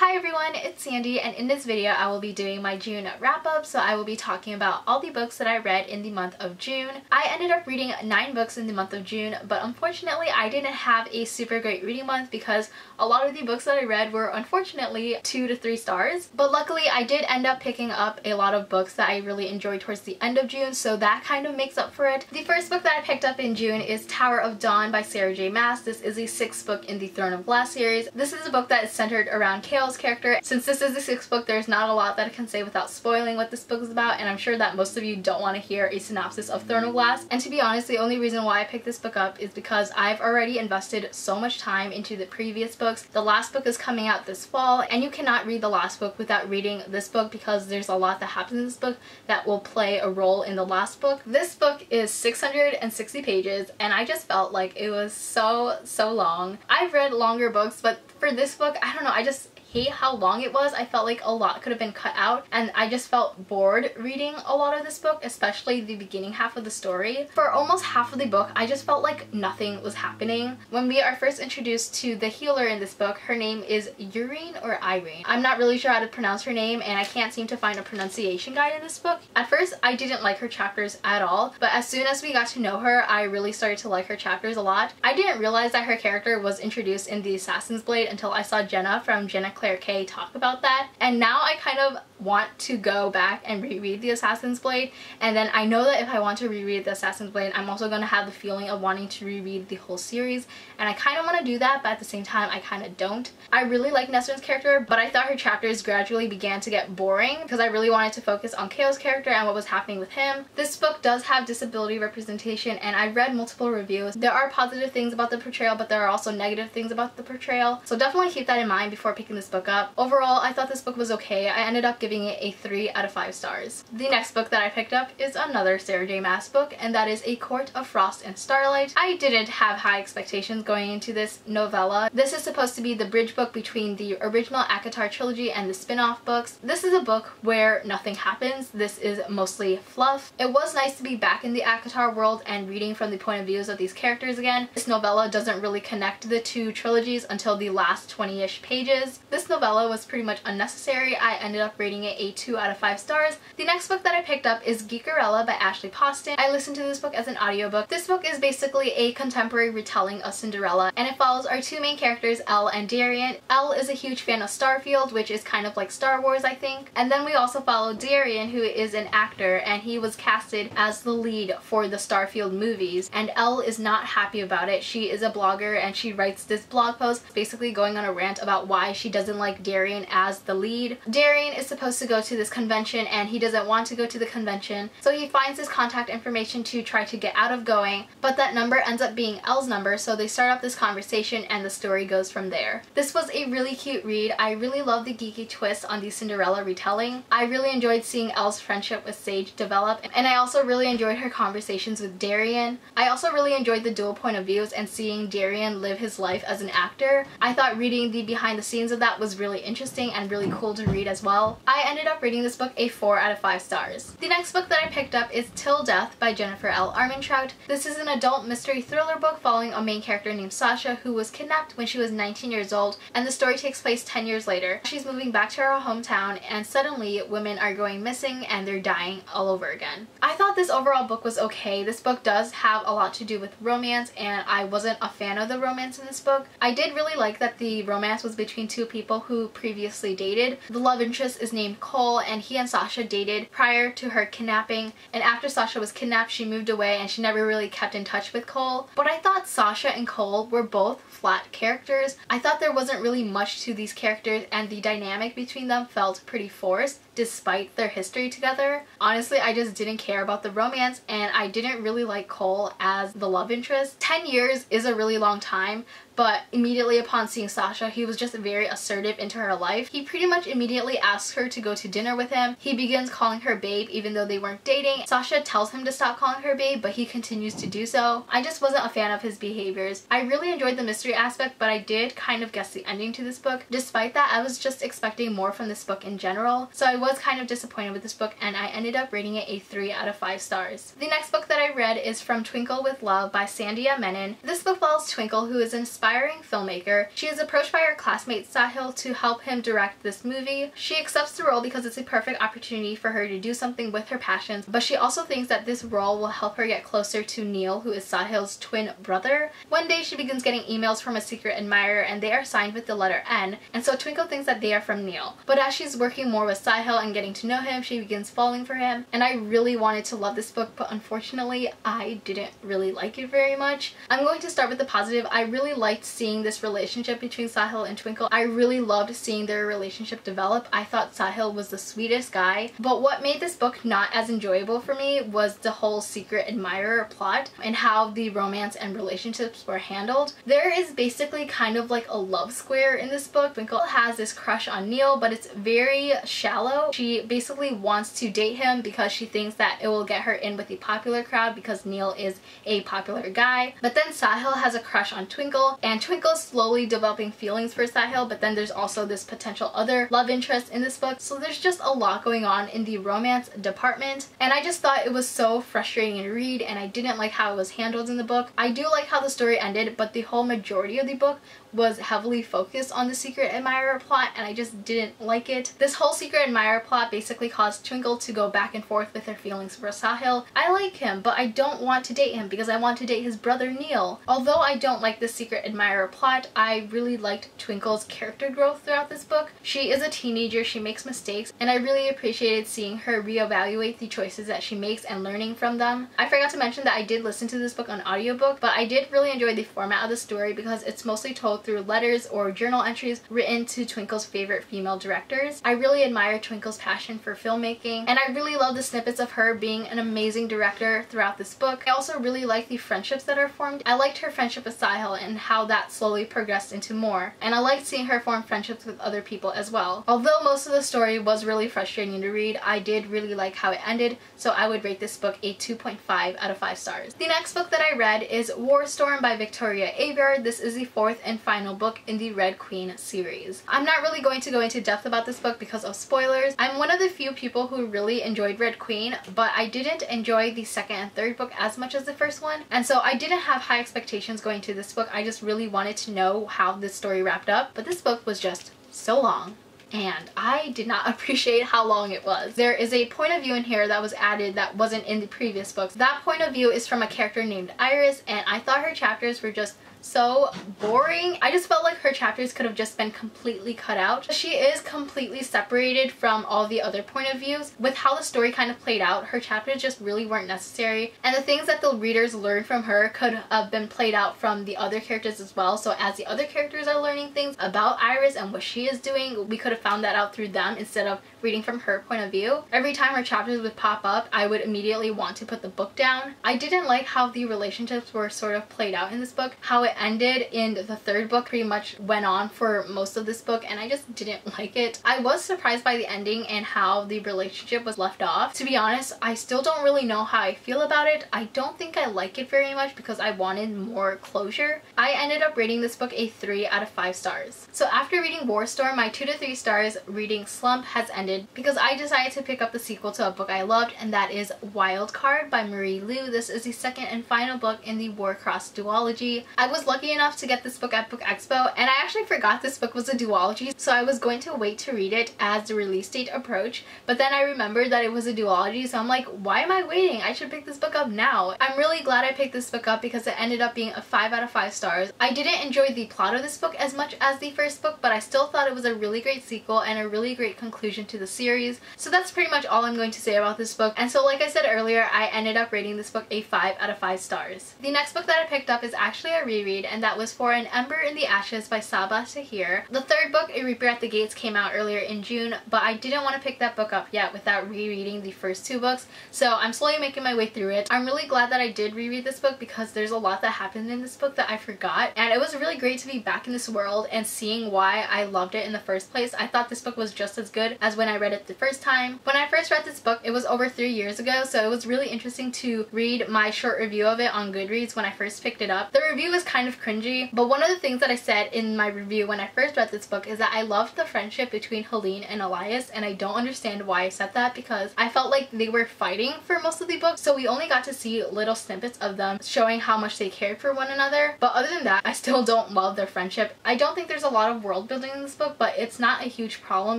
Hi everyone, it's Sandy, and in this video I will be doing my June wrap up. So I will be talking about all the books that I read in the month of June. I ended up reading 9 books in the month of June, but unfortunately I didn't have a super great reading month because a lot of the books that I read were unfortunately 2 to 3 stars. But luckily I did end up picking up a lot of books that I really enjoyed towards the end of June, so that kind of makes up for it. The first book that I picked up in June is Tower of Dawn by Sarah J. Maas. This is the 6th book in the Throne of Glass series. This is a book that is centered around Chaos character. Since this is the 6th book, there's not a lot that I can say without spoiling what this book is about, and I'm sure that most of you don't want to hear a synopsis of Throne of Glass. And to be honest, the only reason why I picked this book up is because I've already invested so much time into the previous books. The last book is coming out this fall, and you cannot read the last book without reading this book because there's a lot that happens in this book that will play a role in the last book. This book is 660 pages, and I just felt like it was so long. I've read longer books, but for this book, I don't know, I just hate how long it was. I felt like a lot could have been cut out, and I just felt bored reading a lot of this book, especially the beginning half of the story. For almost half of the book, I just felt like nothing was happening. When we are first introduced to the healer in this book, her name is Irene or Irene. I'm not really sure how to pronounce her name, and I can't seem to find a pronunciation guide in this book. At first, I didn't like her chapters at all, but as soon as we got to know her, I really started to like her chapters a lot. I didn't realize that her character was introduced in the Assassin's Blade until I saw Jenna from Jenna Clare K talk about that, and now I kind of want to go back and reread the Assassin's Blade, and then I know that if I want to reread the Assassin's Blade, I'm also going to have the feeling of wanting to reread the whole series, and I kind of want to do that, but at the same time I kind of don't. I really like Nesrin's character, but I thought her chapters gradually began to get boring because I really wanted to focus on Chaos character and what was happening with him. This book does have disability representation, and I've read multiple reviews. There are positive things about the portrayal, but there are also negative things about the portrayal, so definitely keep that in mind before picking this book up. Overall, I thought this book was okay. I ended up giving it a 3 out of 5 stars. The next book that I picked up is another Sarah J. Maas book, and that is A Court of Frost and Starlight. I didn't have high expectations going into this novella. This is supposed to be the bridge book between the original ACOTAR trilogy and the spin-off books. This is a book where nothing happens. This is mostly fluff. It was nice to be back in the ACOTAR world and reading from the point of views of these characters again. This novella doesn't really connect the two trilogies until the last 20-ish pages. This novella was pretty much unnecessary. I ended up rating it a 2 out of 5 stars. The next book that I picked up is Geekerella by Ashley Poston. I listened to this book as an audiobook. This book is basically a contemporary retelling of Cinderella, and it follows our 2 main characters, Elle and Darian. Elle is a huge fan of Starfield, which is kind of like Star Wars, I think. And then we also follow Darian, who is an actor, and he was casted as the lead for the Starfield movies, and Elle is not happy about it. She is a blogger, and she writes this blog post basically going on a rant about why she doesn't like Darian as the lead. Darian is supposed to go to this convention, and he doesn't want to go to the convention, so he finds his contact information to try to get out of going, but that number ends up being Elle's number, so they start off this conversation and the story goes from there. This was a really cute read. I really love the geeky twist on the Cinderella retelling. I really enjoyed seeing Elle's friendship with Sage develop, and I also really enjoyed her conversations with Darian. I also really enjoyed the dual point of views and seeing Darian live his life as an actor. I thought reading the behind the scenes of that was really interesting and really cool to read as well. I ended up rating this book a 4 out of 5 stars. The next book that I picked up is Till Death by Jennifer L. Armentrout. This is an adult mystery thriller book following a main character named Sasha who was kidnapped when she was 19 years old, and the story takes place 10 years later. She's moving back to her hometown, and suddenly women are going missing and they're dying all over again. I thought this overall book was okay. This book does have a lot to do with romance, and I wasn't a fan of the romance in this book. I did really like that the romance was between 2 people who previously dated. The love interest is named Cole, and he and Sasha dated prior to her kidnapping, and after Sasha was kidnapped she moved away and she never really kept in touch with Cole. But I thought Sasha and Cole were both flat characters. I thought there wasn't really much to these characters, and the dynamic between them felt pretty forced despite their history together. Honestly, I just didn't care about the romance, and I didn't really like Cole as the love interest. 10 years is a really long time, but immediately upon seeing Sasha, he was just very assertive into her life. He pretty much immediately asks her to go to dinner with him. He begins calling her babe even though they weren't dating. Sasha tells him to stop calling her babe, but he continues to do so. I just wasn't a fan of his behaviors. I really enjoyed the mystery aspect, but I did kind of guess the ending to this book. Despite that, I was just expecting more from this book in general, so I was kind of disappointed with this book, and I ended up rating it a 3 out of 5 stars. The next book that I read is From Twinkle with Love by Sandhya Menon. This book follows Twinkle, who is an aspiring filmmaker. She is approached by her classmate Sahil to help him direct this movie. She accepts the role because it's a perfect opportunity for her to do something with her passions, but she also thinks that this role will help her get closer to Neil, who is Sahil's twin brother. One day she begins getting emails from a secret admirer, and they are signed with the letter N, and so Twinkle thinks that they are from Neil. But as she's working more with Sahil and getting to know him, she begins falling for him, and I really wanted to love this book, but unfortunately I didn't really like it very much. I'm going to start with the positive. I really liked seeing this relationship between Sahil and Twinkle. I really loved seeing their relationship develop. I thought Sahil was the sweetest guy, but what made this book not as enjoyable for me was the whole secret admirer plot and how the romance and relationships were handled. There is basically kind of like a love square in this book. Twinkle has this crush on Neil, but it's very shallow. She basically wants to date him because she thinks that it will get her in with the popular crowd because Neil is a popular guy. But then Sahil has a crush on Twinkle, and Twinkle is slowly developing feelings for Sahil, but then there's also this potential other love interest in this book. So there's just a lot going on in the romance department, and I just thought it was so frustrating to read, and I didn't like how it was handled in the book. I do like how the story ended, but the whole majority of the book was heavily focused on the secret admirer plot, and I just didn't like it. This whole secret admirer plot basically caused Twinkle to go back and forth with her feelings for Sahil. I like him, but I don't want to date him because I want to date his brother Neil. Although I don't like the secret admirer plot, I really liked Twinkle's character growth throughout this book. She is a teenager, she makes mistakes, and I really appreciated seeing her reevaluate the choices that she makes and learning from them. I forgot to mention that I did listen to this book on audiobook, but I did really enjoy the format of the story because it's mostly told through letters or journal entries written to Twinkle's favorite female directors. I really admire Twinkle's passion for filmmaking, and I really love the snippets of her being an amazing director throughout this book. I also really like the friendships that are formed. I liked her friendship with Sahil and how that slowly progressed into more, and I liked seeing her form friendships with other people as well. Although most of the story was really frustrating to read, I did really like how it ended, so I would rate this book a 2.5 out of 5 stars. The next book that I read is War Storm by Victoria Aveyard. This is the 4th and final book in the Red Queen series. I'm not really going to go into depth about this book because of spoilers. I'm one of the few people who really enjoyed Red Queen, but I didn't enjoy the second and third book as much as the first one, and so I didn't have high expectations going to this book. I just really wanted to know how this story wrapped up, but this book was just so long, and I did not appreciate how long it was. There is a point of view in here that was added that wasn't in the previous books. That point of view is from a character named Iris, and I thought her chapters were just so boring. I just felt like her chapters could have just been completely cut out. She is completely separated from all the other point of views. With how the story kind of played out, her chapters just really weren't necessary, and the things that the readers learned from her could have been played out from the other characters as well. So as the other characters are learning things about Iris and what she is doing, we could have found that out through them instead of reading from her point of view. Every time her chapters would pop up, I would immediately want to put the book down. I didn't like how the relationships were sort of played out in this book. How it ended in the third book pretty much went on for most of this book, and I just didn't like it. I was surprised by the ending and how the relationship was left off. To be honest, I still don't really know how I feel about it. I don't think I like it very much because I wanted more closure. I ended up rating this book a 3 out of 5 stars. So after reading War Storm, my 2 to 3 stars reading slump has ended because I decided to pick up the sequel to a book I loved, and that is Wildcard by Marie Lu. This is the second and final book in the Warcross duology. I was lucky enough to get this book at Book Expo, and I actually forgot this book was a duology, so I was going to wait to read it as the release date approached, but then I remembered that it was a duology, so I'm like, why am I waiting? I should pick this book up now. I'm really glad I picked this book up because it ended up being a 5 out of 5 stars. I didn't enjoy the plot of this book as much as the first book, but I still thought it was a really great sequel and a really great conclusion to the series. So that's pretty much all I'm going to say about this book, and so like I said earlier, I ended up rating this book a 5 out of 5 stars. The next book that I picked up is actually a reread, and that was For an Ember in the Ashes by Sabaa Tahir. The third book, A Reaper at the Gates, came out earlier in June, but I didn't want to pick that book up yet without rereading the first 2 books, so I'm slowly making my way through it. I'm really glad that I did reread this book because there's a lot that happened in this book that I forgot, and it was really great to be back in this world and seeing why I loved it in the first place. I thought this book was just as good as when I read it the first time. When I first read this book, it was over 3 years ago, so it was really interesting to read my short review of it on Goodreads when I first picked it up. The review is kind kind of cringy. But one of the things that I said in my review when I first read this book is that I loved the friendship between Helene and Elias, and I don't understand why I said that because I felt like they were fighting for most of the book, so we only got to see little snippets of them showing how much they cared for one another. But other than that, I still don't love their friendship. I don't think there's a lot of world building in this book, but it's not a huge problem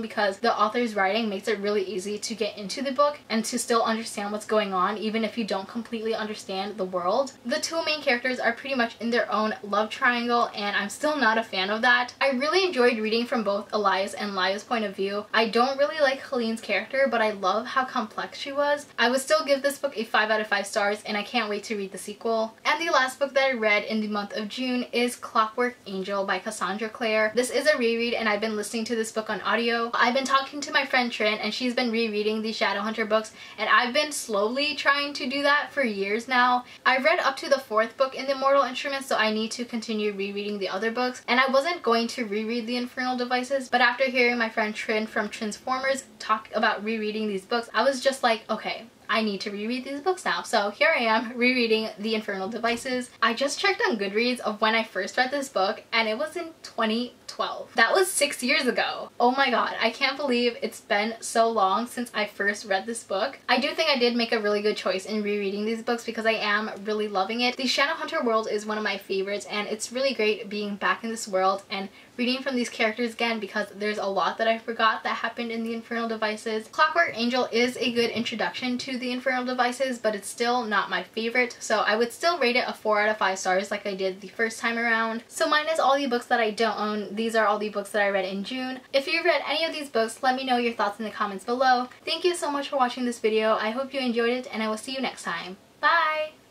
because the author's writing makes it really easy to get into the book and to still understand what's going on even if you don't completely understand the world. The two main characters are pretty much in their own love triangle, and I'm still not a fan of that. I really enjoyed reading from both Elias and Lia's point of view. I don't really like Helene's character, but I love how complex she was. I would still give this book a 5 out of 5 stars, and I can't wait to read the sequel. And the last book that I read in the month of June is Clockwork Angel by Cassandra Clare. This is a reread, and I've been listening to this book on audio. I've been talking to my friend Trin, and she's been rereading the Shadowhunter books, and I've been slowly trying to do that for years now. I've read up to the 4th book in the Mortal Instruments, so I need to continue rereading the other books. And I wasn't going to reread the Infernal Devices, but after hearing my friend Trin from Transformers talk about rereading these books, I was just like, okay, I need to reread these books now. So here I am rereading The Infernal Devices. I just checked on Goodreads of when I first read this book, and it was in 2012. That was 6 years ago. Oh my god, I can't believe it's been so long since I first read this book. I do think I did make a really good choice in rereading these books because I am really loving it. The Shadowhunter world is one of my favorites, and it's really great being back in this world and reading from these characters again because there's a lot that I forgot that happened in The Infernal Devices. Clockwork Angel is a good introduction to The Infernal Devices, but it's still not my favorite, so I would still rate it a 4 out of 5 stars like I did the first time around. So minus all the books that I don't own, these are all the books that I read in June. If you've read any of these books, let me know your thoughts in the comments below. Thank you so much for watching this video. I hope you enjoyed it, and I will see you next time. Bye!